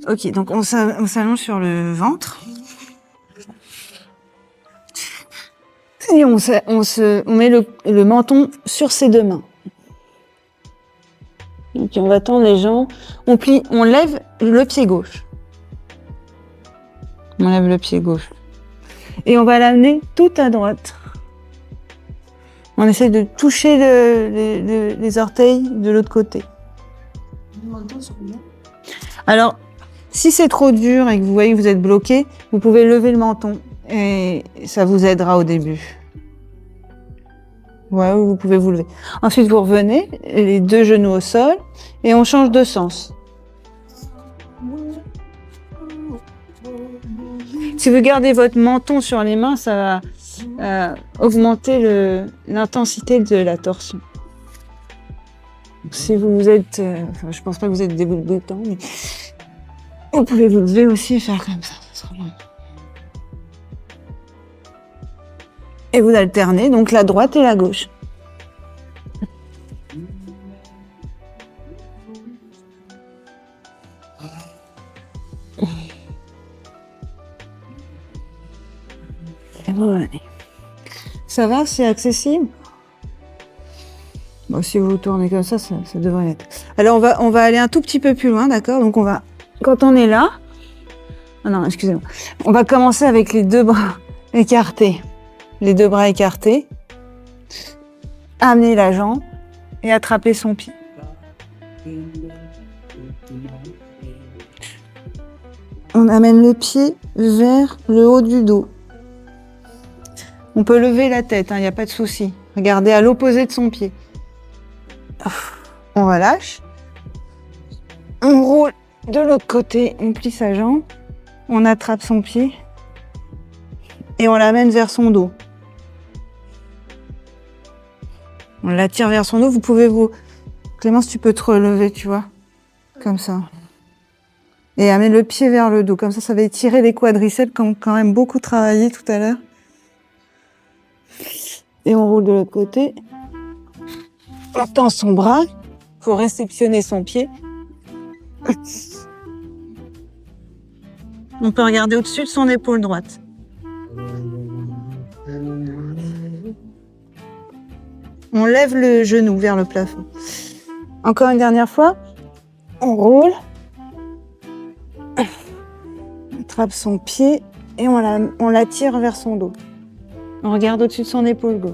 Ok, donc on s'allonge sur le ventre. Et on met le menton sur ses deux mains. Donc on va tendre les jambes. On lève le pied gauche. On lève le pied gauche. Et on va l'amener tout à droite. On essaie de toucher les orteils de l'autre côté. Alors, si c'est trop dur et que vous voyez que vous êtes bloqué, vous pouvez lever le menton et ça vous aidera au début. Ouais, vous pouvez vous lever. Ensuite, vous revenez, les deux genoux au sol et on change de sens. Si vous gardez votre menton sur les mains, ça va augmenter l'intensité de la torsion. Donc, si vous êtes... je pense pas que vous êtes débutant, mais vous pouvez vous lever aussi et faire comme ça. Ça sera bon. Et vous alternez donc la droite et la gauche. Et voilà. Ça va, c'est accessible? Bon, si vous vous tournez comme ça devrait être. Alors on va aller un tout petit peu plus loin, d'accord? Donc quand on est là, ah non, excusez-moi. On va commencer avec les deux bras écartés. Les deux bras écartés. Amener la jambe et attraper son pied. On amène le pied vers le haut du dos. On peut lever la tête, il n'y a pas de souci. Regardez à l'opposé de son pied. On relâche. On roule de l'autre côté, on plie sa jambe. On attrape son pied. Et on l'amène vers son dos. On l'attire vers son dos. Vous pouvez Clémence, tu peux te relever, tu vois. Comme ça. Et amène le pied vers le dos. Comme ça va étirer les quadriceps, qui ont quand même beaucoup travaillé tout à l'heure. Et on roule de l'autre côté. On tend son bras. Il faut réceptionner son pied. On peut regarder au-dessus de son épaule droite. On lève le genou vers le plafond. Encore une dernière fois. On roule. On attrape son pied et on l'attire vers son dos. On regarde au-dessus de son épaule gauche.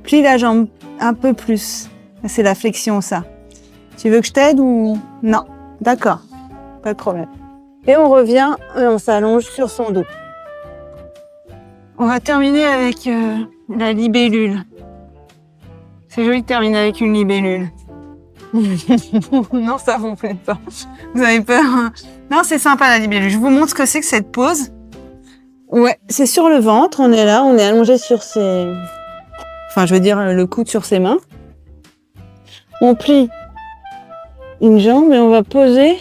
Plie la jambe un peu plus. C'est la flexion, ça. Tu veux que je t'aide ou... Non. D'accord. Pas de problème. Et on revient et on s'allonge sur son dos. On va terminer avec la libellule. C'est joli de terminer avec une libellule. Non, ça vous plaît pas. Vous avez peur, hein? Non, c'est sympa la libellule. Je vous montre ce que c'est que cette pose. Ouais, c'est sur le ventre. On est là, on est allongé sur ses... Enfin, je veux dire, le coude sur ses mains. On plie une jambe et on va poser.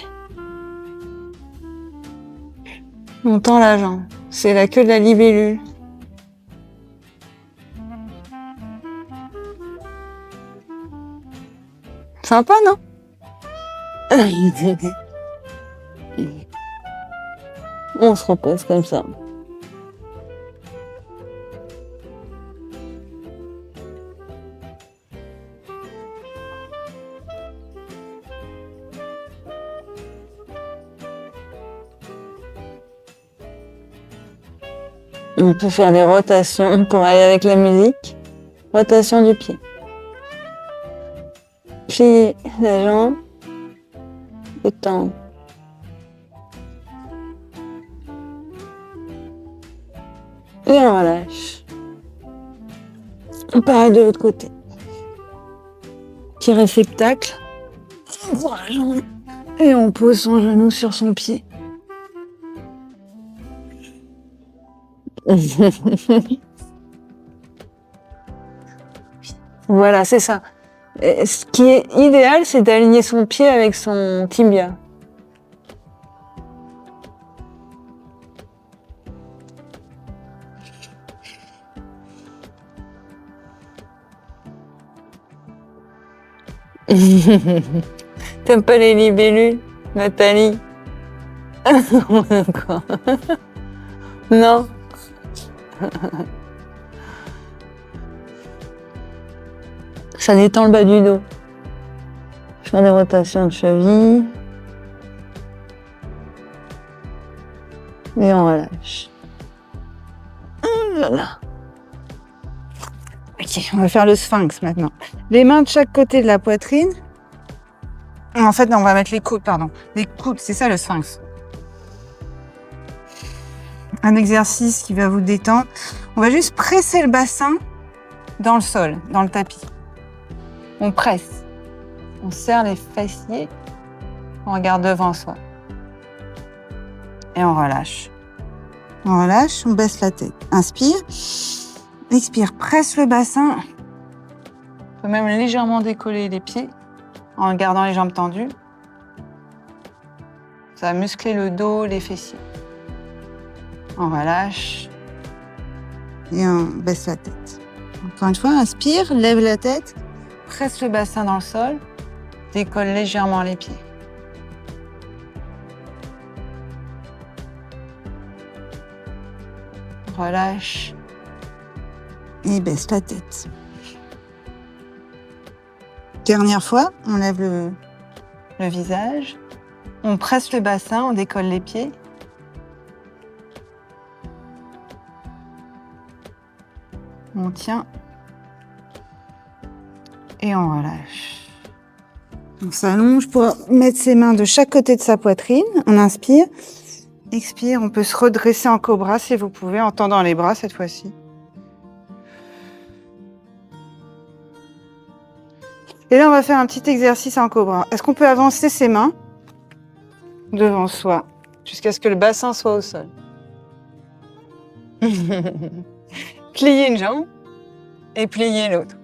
On tend la jambe. C'est la queue de la libellule. Sympa, non? On se repose comme ça. On peut faire des rotations pour aller avec la musique. Rotation du pied. Plier la jambe. Et tendre. Et on relâche. On pareil de l'autre côté. Petit réceptacle. On prend la jambe. Et on pose son genou sur son pied. Voilà, c'est ça. Et ce qui est idéal, c'est d'aligner son pied avec son tibia. T'aimes pas les libellules, Nathalie? Quoi? Non? Ça détend le bas du dos. Je fais des rotations de cheville. Et on relâche. Oh là là. Ok, on va faire le sphinx maintenant. Les mains de chaque côté de la poitrine. En fait, non, on va mettre les coudes, pardon. Les coudes, c'est ça le sphinx. Un exercice qui va vous détendre. On va juste presser le bassin dans le sol, dans le tapis. On presse. On serre les fessiers. On regarde devant soi. Et on relâche. On relâche, on baisse la tête. Inspire. Expire, presse le bassin. On peut même légèrement décoller les pieds en gardant les jambes tendues. Ça va muscler le dos, les fessiers. On relâche. Et on baisse la tête. Encore une fois, inspire, lève la tête, presse le bassin dans le sol, décolle légèrement les pieds. Relâche. Et baisse la tête. Dernière fois, on lève le visage. On presse le bassin, on décolle les pieds. On tient. Et on relâche. On s'allonge pour mettre ses mains de chaque côté de sa poitrine. On inspire. Expire. On peut se redresser en cobra si vous pouvez, en tendant les bras cette fois-ci. Et là, on va faire un petit exercice en cobra. Est-ce qu'on peut avancer ses mains devant soi jusqu'à ce que le bassin soit au sol? Plier une jambe et plier l'autre.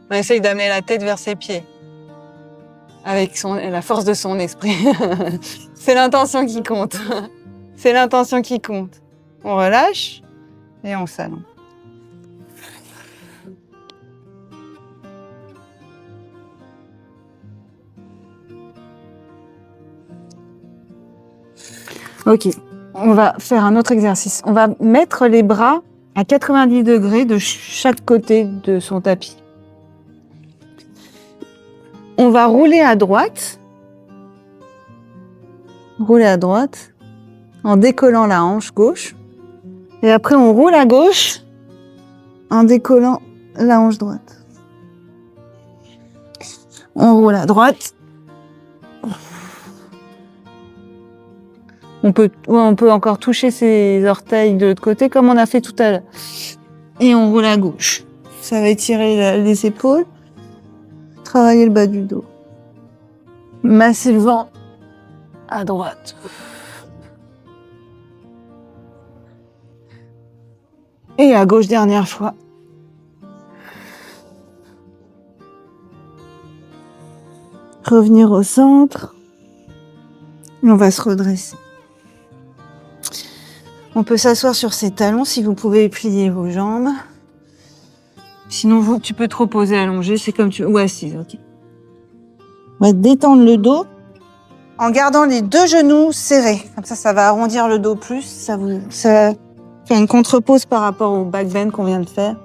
On essaye d'amener la tête vers ses pieds avec la force de son esprit. C'est l'intention qui compte. C'est l'intention qui compte. On relâche et on s'allonge. Ok, on va faire un autre exercice. On va mettre les bras à 90 degrés de chaque côté de son tapis. On va rouler à droite en décollant la hanche gauche. Et après, on roule à gauche en décollant la hanche droite. On roule à droite. On peut encore toucher ses orteils de l'autre côté comme on a fait tout à l'heure. Et on roule à gauche. Ça va étirer les épaules. Travailler le bas du dos. Masser le vent à droite. Et à gauche, dernière fois. Revenir au centre. Et on va se redresser. On peut s'asseoir sur ses talons si vous pouvez plier vos jambes. Sinon, tu peux te reposer allongé, c'est comme tu veux. Ou assise, ok. On va détendre le dos en gardant les deux genoux serrés. Comme ça va arrondir le dos plus. Ça fait une contre-pose par rapport au back bend qu'on vient de faire.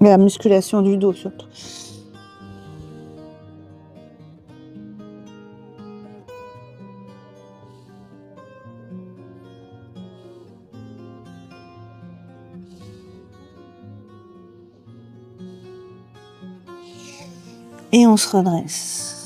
Et la musculation du dos surtout. Et on se redresse.